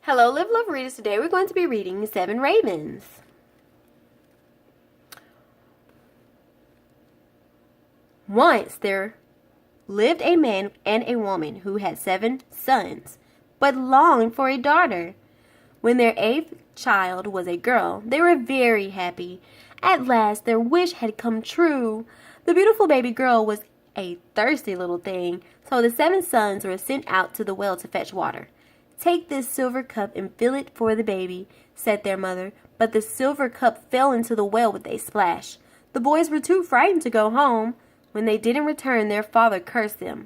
Hello, Live Love Readers. Today we're going to be reading Seven Ravens. Once there lived a man and a woman who had 7 sons, but longed for a daughter. When their 8th child was a girl, they were very happy. At last their wish had come true. The beautiful baby girl was a thirsty little thing, so the 7 sons were sent out to the well to fetch water. "Take this silver cup and fill it for the baby," said their mother, but the silver cup fell into the well with a splash. The boys were too frightened to go home. When they didn't return, their father cursed them.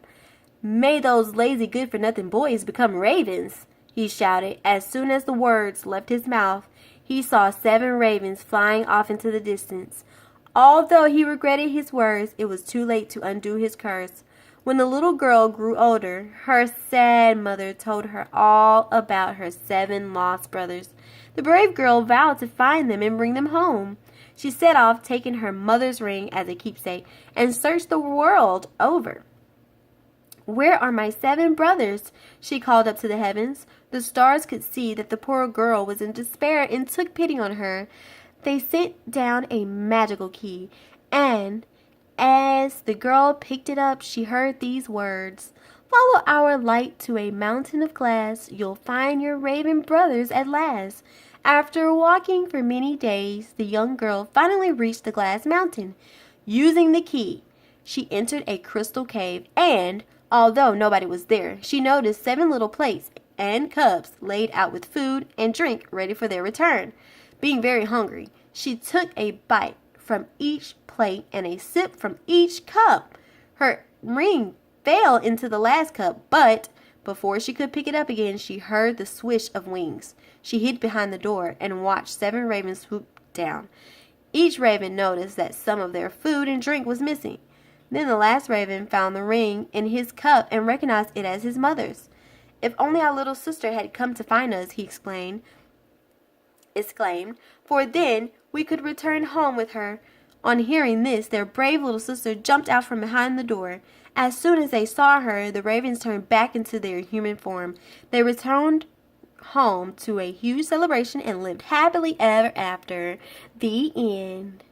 "May those lazy good-for-nothing boys become ravens," he shouted. As soon as the words left his mouth, he saw 7 ravens flying off into the distance. Although he regretted his words, it was too late to undo his curse. When the little girl grew older, her sad mother told her all about her 7 lost brothers. The brave girl vowed to find them and bring them home. She set off, taking her mother's ring as a keepsake, and searched the world over. "Where are my 7 brothers?" she called up to the heavens. The stars could see that the poor girl was in despair and took pity on her. They sent down a magical key, and as the girl picked it up, she heard these words: "Follow our light to a mountain of glass. You'll find your raven brothers at last." After walking for many days, the young girl finally reached the glass mountain. Using the key, she entered a crystal cave, and although nobody was there, she noticed 7 little plates and cups laid out with food and drink ready for their return. Being very hungry, she took a bite from each plate and a sip from each cup. Her ring fell into the last cup, but before she could pick it up again, she heard the swish of wings. She hid behind the door and watched 7 ravens swoop down. Each raven noticed that some of their food and drink was missing. Then the last raven found the ring in his cup and recognized it as his mother's. "If only our little sister had come to find us," he exclaimed, "for then we could return home with her." On hearing this, their brave little sister jumped out from behind the door. As soon as they saw her, the ravens turned back into their human form. They returned home to a huge celebration and lived happily ever after. The end.